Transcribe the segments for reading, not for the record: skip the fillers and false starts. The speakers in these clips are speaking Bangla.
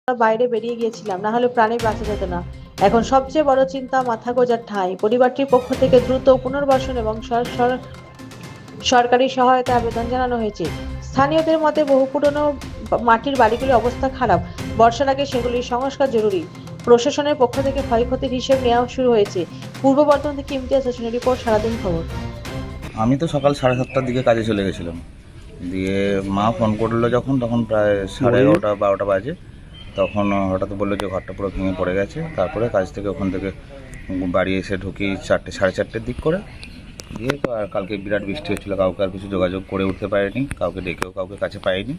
বাইরে বেরিয়ে গিয়েছিলাম, না হলে প্রাণে বাঁচা যেত না। এখন সবচেয়ে বড় চিন্তা মাথা গোঁজার ঠাঁই। পরিবারটির পক্ষ থেকে দ্রুত পুনর্বাসন এবং সরকারি সহায়তা আবেদন জানানো হয়েছে। স্থানীয়দের মতে বহু পুরনো মাটির বাড়িগুলির অবস্থা খারাপ। বর্ষার আগে সেগুলির সংস্কার জরুরি। প্রশাসনের পক্ষ থেকে ক্ষয়ক্ষতির হিসেব নেওয়া শুরু হয়েছে। পূর্ব বর্ধমান থেকে ইমতিয়াজ হোসেনের রিপোর্ট, সারাদিন খবর। আমি তো সকাল 7:30টার দিকে কাজে চলে গেছিলাম। দিয়ে মা ফোন করলো যখন, তখন প্রায় 11:30 12টা বাজে। তখন হঠাৎ বললো যে ঘরটা পুরো ভেঙে পড়ে গেছে। তারপরে কাজ থেকে ওখান থেকে বাড়ি এসে ঢুকি 4টে 4:30টার দিক করে। দিয়ে তো আর কালকে বিরাট বৃষ্টি হচ্ছিলো, কাউকে আর কিছু যোগাযোগ করে উঠতে পারিনি, কাউকে ডেকেও কাউকে কাছে পাইনি।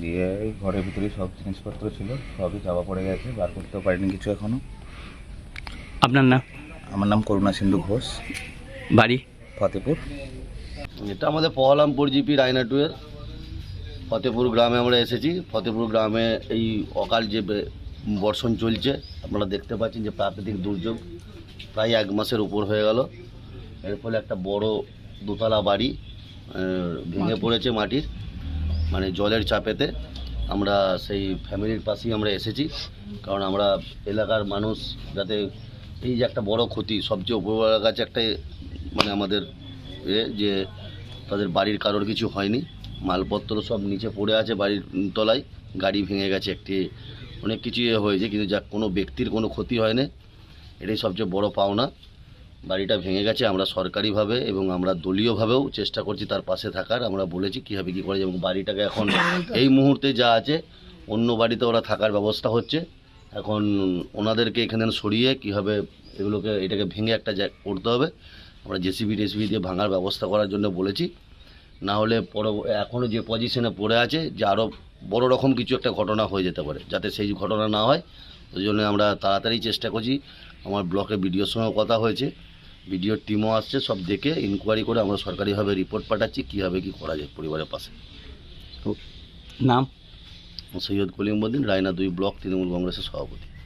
দিয়ে এই ঘরের ভিতরেই সব জিনিসপত্র ছিল, সবই চাপা পড়ে গেছে, বার করতেও পারিনি কিছু এখনও। আপনার নাম? আমার নাম করুণা সিন্ধু ঘোষ, বাড়ি? ফতেপুর। এটা আমাদের পহলামপুর জিপি রায়নাটুয়ের ফতেপুর গ্রামে আমরা এসেছি। ফতেপুর গ্রামে এই অকাল যে বর্ষণ চলছে, আপনারা দেখতে পাচ্ছেন যে প্রাকৃতিক দুর্যোগ প্রায় 1 মাসের উপর হয়ে গেল। এর ফলে একটা বড় দোতলা বাড়ি ভেঙে পড়েছে মাটির, মানে জলের চাপেতে। আমরা সেই ফ্যামিলির পাশেই আমরা এসেছি, কারণ আমরা এলাকার মানুষ যাতে এই যে একটা বড় ক্ষতি, সবচেয়ে উপরওয়ালার কাছে একটা মানে আমাদের যে তাদের বাড়ির কারোর কিছু হয়নি, মালপত্র সব নিচে পড়ে আছে বাড়ির তলায়, গাড়ি ভেঙে গেছে, একটি অনেক কিছু হয়েছে, কিন্তু যা কোনো ব্যক্তির কোনো ক্ষতি হয়নি, এটাই সবচেয়ে বড় পাওনা। বাড়িটা ভেঙে গেছে, আমরা সরকারিভাবে এবং আমরা দলীয়ভাবেও চেষ্টা করছি তার পাশে থাকার। আমরা বলেছি কীভাবে কী করে, এবং বাড়িটাকে এখন এই মুহূর্তে যা আছে অন্য বাড়িতে ওরা থাকার ব্যবস্থা হচ্ছে। এখন ওনাদেরকে এখানে সরিয়ে কীভাবে এটাকে ভেঙে একটা করতে হবে। আমরা জেসিবি দিয়ে ভাঙার ব্যবস্থা করার জন্য বলেছি। না হলে এখনও যে পজিশনে পড়ে আছে, যে আরও বড় রকম কিছু একটা ঘটনা হয়ে যেতে পারে, যাতে সেই ঘটনা না হয় ওই জন্য আমরা তাড়াতাড়ি চেষ্টা করছি। আমার ব্লকে বিডিওর সঙ্গেও কথা হয়েছে, বিডিওর টিমও আসছে, সব দেখে ইনকোয়ারি করে আমরা সরকারিভাবে রিপোর্ট পাঠাচ্ছি কীভাবে কী করা যায় পরিবারের পাশে। নাম? সৈয়দ কলিমউদ্দিন, রায়না 2 ব্লক তৃণমূল কংগ্রেসের সভাপতি।